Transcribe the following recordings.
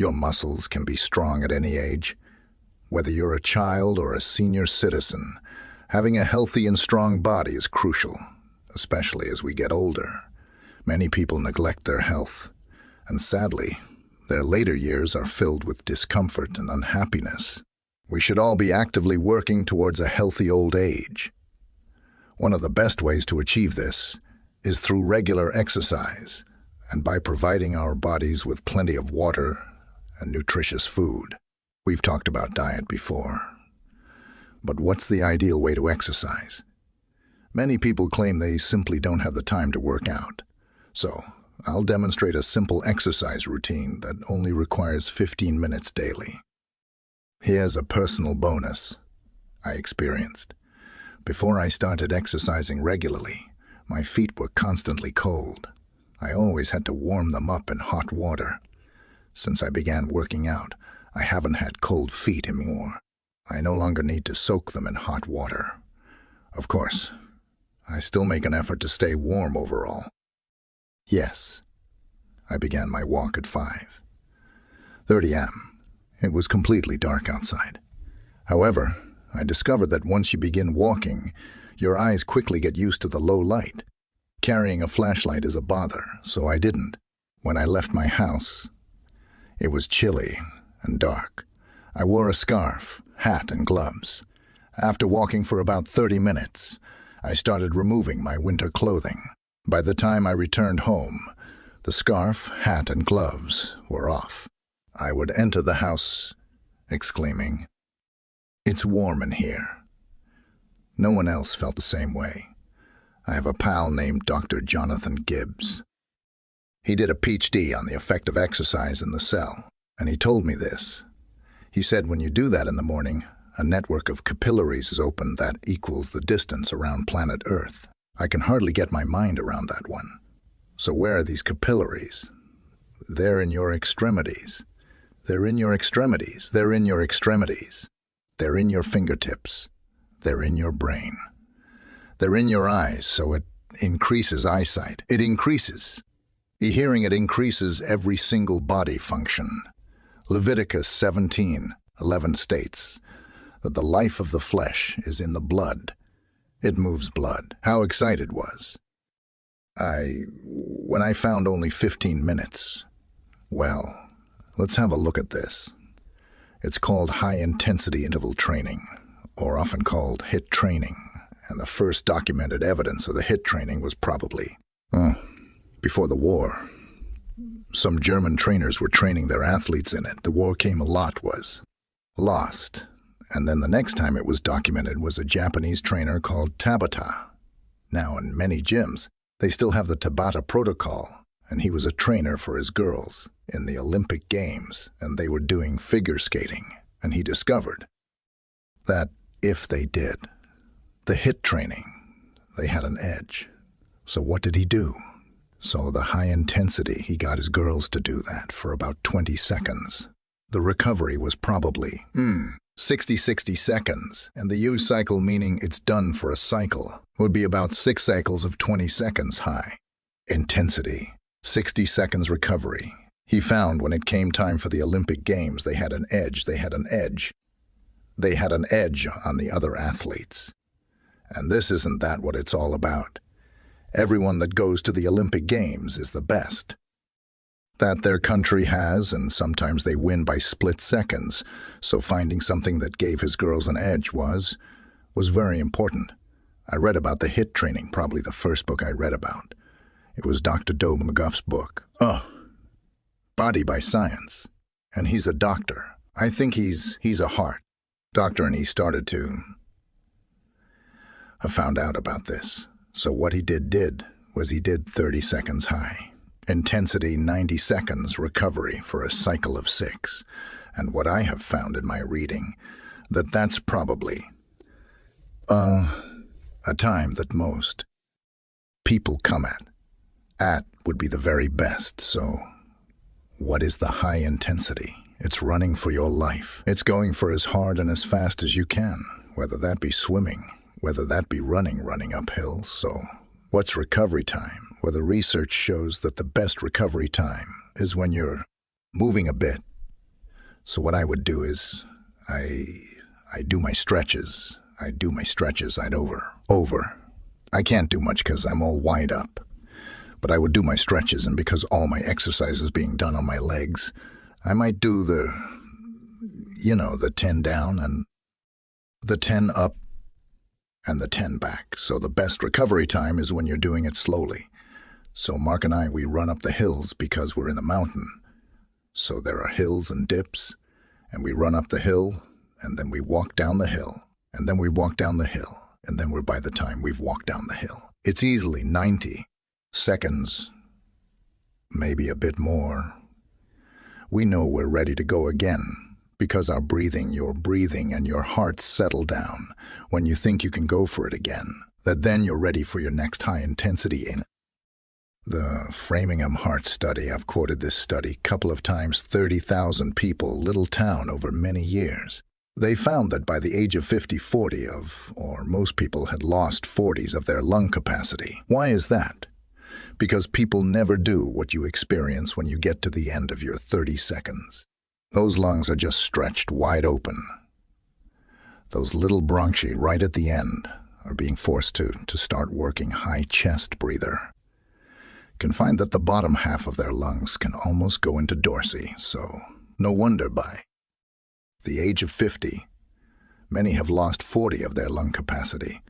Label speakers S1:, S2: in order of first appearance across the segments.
S1: Your muscles can be strong at any age. Whether you're a child or a senior citizen, having a healthy and strong body is crucial, especially as we get older. Many people neglect their health, and sadly, their later years are filled with discomfort and unhappiness. We should all be actively working towards a healthy old age. One of the best ways to achieve this is through regular exercise and by providing our bodies with plenty of water and nutritious food. We've talked about diet before. But what's the ideal way to exercise? Many people claim they simply don't have the time to work out. So, I'll demonstrate a simple exercise routine that only requires 15 minutes daily. Here's a personal bonus I experienced. Before I started exercising regularly, my feet were constantly cold. I always had to warm them up in hot water. Since I began working out, I haven't had cold feet anymore. I no longer need to soak them in hot water. Of course, I still make an effort to stay warm overall. Yes, I began my walk at 5:30 a.m. It was completely dark outside. However, I discovered that once you begin walking, your eyes quickly get used to the low light. Carrying a flashlight is a bother, so I didn't. When I left my house, it was chilly and dark. I wore a scarf, hat, and gloves. After walking for about 30 minutes, I started removing my winter clothing. By the time I returned home, the scarf, hat, and gloves were off. I would enter the house, exclaiming, "It's warm in here." No one else felt the same way. I have a pal named Dr. Jonathan Gibbs. He did a PhD on the effect of exercise in the cell, and he told me this. He said when you do that in the morning, a network of capillaries is opened that equals the distance around planet Earth. I can hardly get my mind around that one. So where are these capillaries? They're in your extremities. They're in your extremities. They're in your extremities. They're in your fingertips. They're in your brain. They're in your eyes, so it increases eyesight. It increases. Hearing it increases every single body function. Leviticus 17:11 states that the life of the flesh is in the blood. It moves blood. How excited was when I found only 15 minutes. Well, let's have a look at this. It's called high-intensity interval training, or often called HIIT training, and the first documented evidence of the HIIT training was probably, before the war. Some German trainers were training their athletes in it. The war came, a lot was lost. And then the next time it was documented was a Japanese trainer called Tabata. Now, in many gyms, they still have the Tabata protocol, and he was a trainer for his girls in the Olympic Games, and they were doing figure skating, and he discovered that if they did the HIIT training, they had an edge. So what did he do? So the high intensity, he got his girls to do that for about 20 seconds. The recovery was probably 60 seconds, and the use cycle, meaning it's done for a cycle, would be about 6 cycles of 20 seconds high intensity, 60 seconds recovery. He found when it came time for the Olympic Games, they had an edge. They had an edge on the other athletes. And this isn't that what it's all about. Everyone that goes to the Olympic Games is the best that their country has, and sometimes they win by split seconds, so finding something that gave his girls an edge was very important. I read about the HIIT training, probably the first book I read about. It was Dr. Doe McGuff's book, Body by Science, and he's a doctor. I think he's a heart doctor, and he started to I found out about this. So what he did was he did 30 seconds high. Intensity 90 seconds recovery for a cycle of 6. And what I have found in my reading, that's probably a time that most people come at would be the very best. So what is the high intensity? It's running for your life. It's going for as hard and as fast as you can, whether that be swimming, whether that be running up hills. So what's recovery time? Well, the research shows that the best recovery time is when you're moving a bit, So what I would do is I do my stretches. I'd over. I can't do much because I'm all wind up. But I would do my stretches, and because all my exercise is being done on my legs, I might do the 10 down and the 10 up and the 10 back. So the best recovery time is when you're doing it slowly. So Mark and I, we run up the hills because we're in the mountain. So there are hills and dips, and we run up the hill, and then we walk down the hill, and then we walk down the hill, and then by the time we've walked down the hill. It's easily 90 seconds, maybe a bit more. We know we're ready to go again because your breathing and your heart settle down when you think you can go for it again, that then you're ready for your next high intensity in the Framingham Heart Study. I've quoted this study a couple of times. 30,000 people, little town over many years. They found that by the age of 50, most people had lost 40s of their lung capacity. Why is that? Because people never do what you experience when you get to the end of your 30 seconds. Those lungs are just stretched wide open. Those little bronchi right at the end are being forced to start working high chest breather. Can find that the bottom half of their lungs can almost go into Dorsey, so no wonder by the age of 50, many have lost 40 of their lung capacity.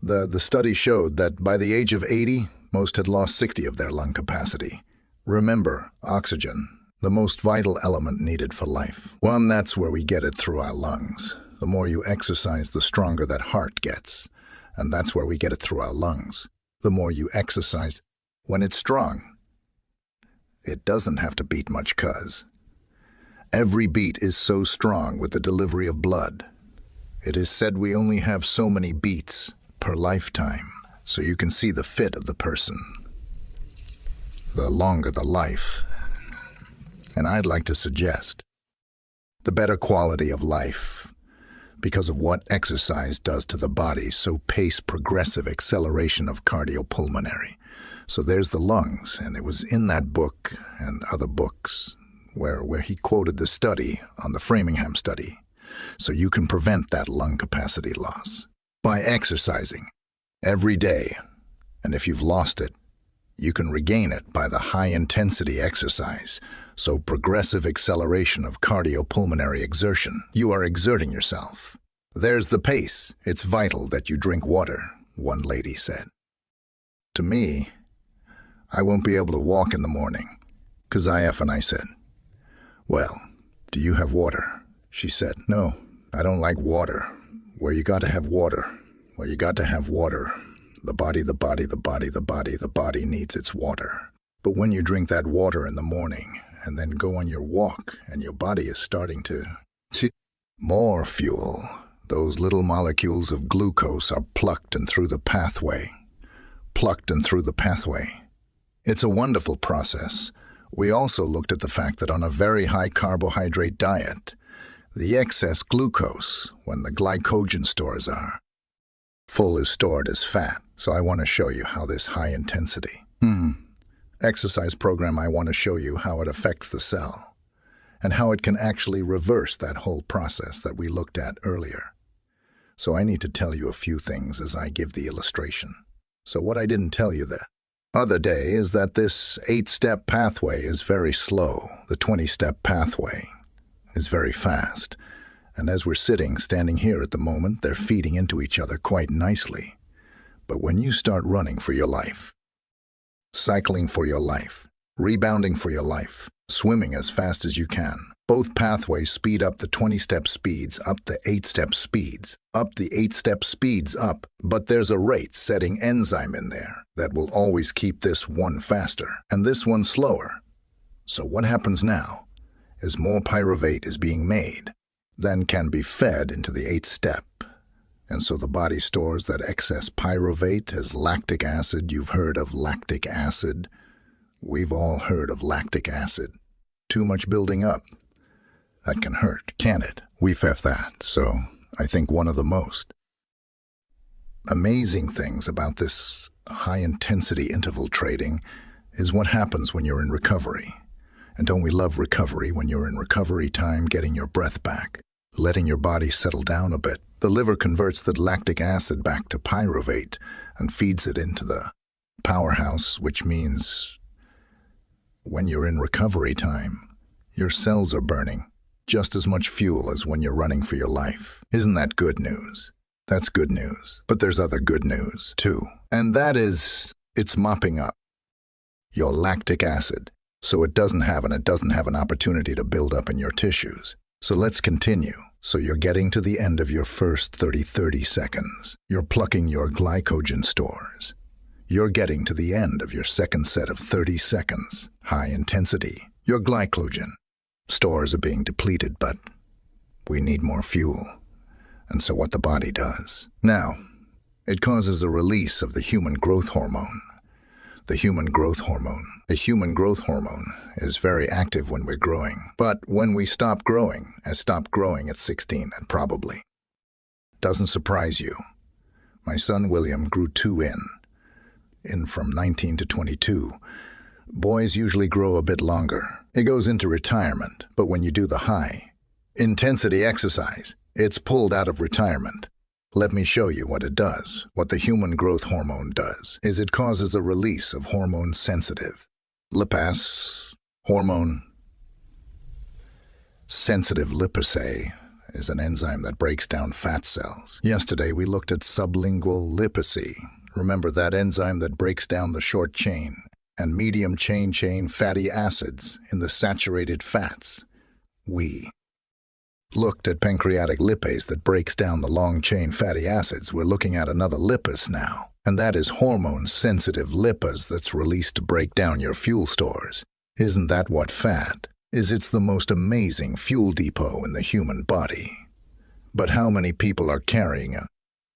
S1: The study showed that by the age of 80, most had lost 60 of their lung capacity. Remember, oxygen, the most vital element needed for life. That's where we get it through our lungs. The more you exercise, the stronger that heart gets. And that's where we get it through our lungs. The more you exercise, when it's strong, it doesn't have to beat much, cuz every beat is so strong with the delivery of blood. It is said we only have so many beats per lifetime, so you can see the fit of the person. The longer the life, and I'd like to suggest the better quality of life because of what exercise does to the body. So pace progressive acceleration of cardiopulmonary. So there's the lungs, and it was in that book and other books where he quoted the study on the Framingham study. So you can prevent that lung capacity loss by exercising every day. And if you've lost it, you can regain it by the high-intensity exercise. So progressive acceleration of cardiopulmonary exertion. You are exerting yourself. There's the pace. It's vital that you drink water, one lady said. To me, I won't be able to walk in the morning, 'cause I said, "Well, do you have water?" She said, "No, I don't like water." Where you got to have water. Where you got to have water. The body needs its water. But when you drink that water in the morning and then go on your walk and your body is starting to more fuel, those little molecules of glucose are plucked and through the pathway. It's a wonderful process. We also looked at the fact that on a very high carbohydrate diet, the excess glucose, when the glycogen stores are full, is stored as fat. So I want to show you how this high intensity exercise program, I want to show you how it affects the cell and how it can actually reverse that whole process that we looked at earlier. So I need to tell you a few things as I give the illustration. So what I didn't tell you the other day is that this 8-step pathway is very slow. The 20-step pathway is very fast. And as we're standing here at the moment, they're feeding into each other quite nicely. But when you start running for your life, cycling for your life, rebounding for your life, swimming as fast as you can, both pathways speed up. The 20-step speeds up the 8-step speeds, up the 8-step speeds up. But there's a rate-setting enzyme in there that will always keep this one faster and this one slower. So what happens now is more pyruvate is being made than can be fed into the 8-step. And so the body stores that excess pyruvate as lactic acid. You've heard of lactic acid. We've all heard of lactic acid. Too much building up. That can hurt, can it? We've had that. So I think one of the most amazing things about this high-intensity interval training is what happens when you're in recovery. And don't we love recovery when you're in recovery time, getting your breath back, letting your body settle down a bit? The liver converts that lactic acid back to pyruvate and feeds it into the powerhouse, which means when you're in recovery time, your cells are burning just as much fuel as when you're running for your life. Isn't that good news? That's good news. But there's other good news, too. And that is, it's mopping up your lactic acid so it doesn't have an opportunity to build up in your tissues. So let's continue. So you're getting to the end of your first 30 seconds. You're plucking your glycogen stores. You're getting to the end of your second set of 30 seconds. High intensity. Your glycogen stores are being depleted, but we need more fuel. And so what the body does. Now, it causes a release of the human growth hormone. The human growth hormone. The human growth hormone is very active when we're growing. But when we stop growing, I stopped growing at 16 and probably. Doesn't surprise you. My son William grew 2 in from 19 to 22. Boys usually grow a bit longer. It goes into retirement, but when you do the high intensity exercise, it's pulled out of retirement. Let me show you what it does. What the human growth hormone does is it causes a release of hormone-sensitive lipase hormone. Sensitive lipase is an enzyme that breaks down fat cells. Yesterday we looked at sublingual lipase. Remember that enzyme that breaks down the short chain and medium chain fatty acids in the saturated fats. We looked at pancreatic lipase that breaks down the long-chain fatty acids. We're looking at another lipase now, and that is hormone-sensitive lipase that's released to break down your fuel stores. Isn't that what fat is? It's the most amazing fuel depot in the human body. But how many people are carrying a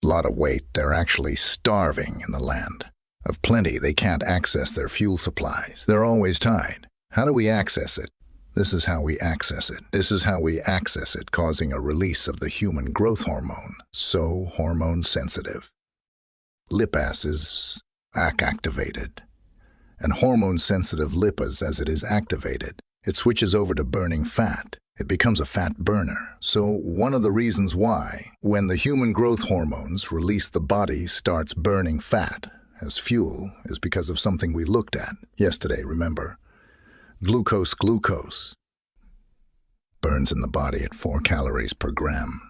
S1: lot of weight? They're actually starving in the land of plenty. They can't access their fuel supplies. They're always tied. How do we access it? This is how we access it. This is how we access it, causing a release of the human growth hormone. So hormone sensitive. Lipase is activated. And hormone sensitive lipase, as it is activated, it switches over to burning fat. It becomes a fat burner. So one of the reasons why, when the human growth hormones release, the body starts burning fat as fuel is because of something we looked at yesterday, remember? Glucose burns in the body at 4 calories per gram.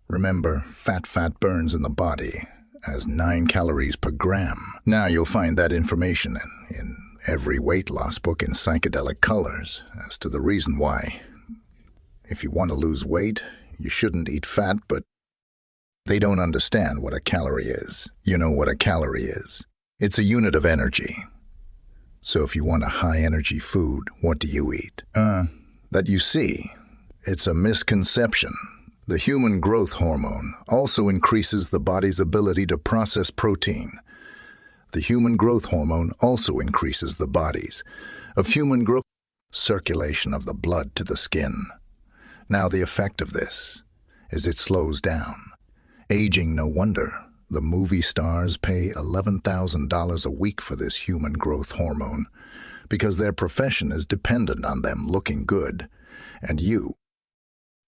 S1: Remember, fat burns in the body as 9 calories per gram. Now you'll find that information in every weight loss book in psychedelic colors as to the reason why. If you want to lose weight, you shouldn't eat fat, but they don't understand what a calorie is. You know what a calorie is. It's a unit of energy. So if you want a high-energy food, what do you eat? That you see, it's a misconception. The human growth hormone also increases the body's ability to process protein. The human growth hormone also increases the body's of human growth circulation of the blood to the skin. Now the effect of this is it slows down. Aging, no wonder. The movie stars pay $11,000 a week for this human growth hormone because their profession is dependent on them looking good. And you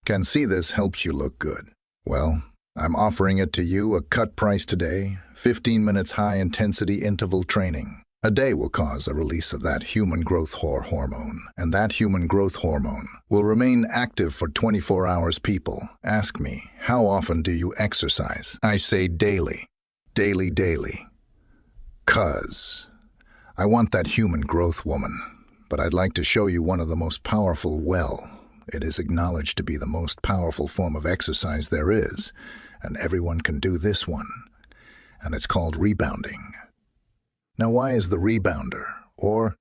S1: can see this helps you look good. Well, I'm offering it to you, a cut price today, 15 minutes high-intensity interval training. A day will cause a release of that human growth hormone, and that human growth hormone will remain active for 24 hours. People ask me, how often do you exercise? I say daily. Daily. 'Cause I want that human growth woman, but I'd like to show you one of the most powerful, it is acknowledged to be the most powerful form of exercise there is, and everyone can do this one, and it's called rebounding. Now, why is the rebounder, or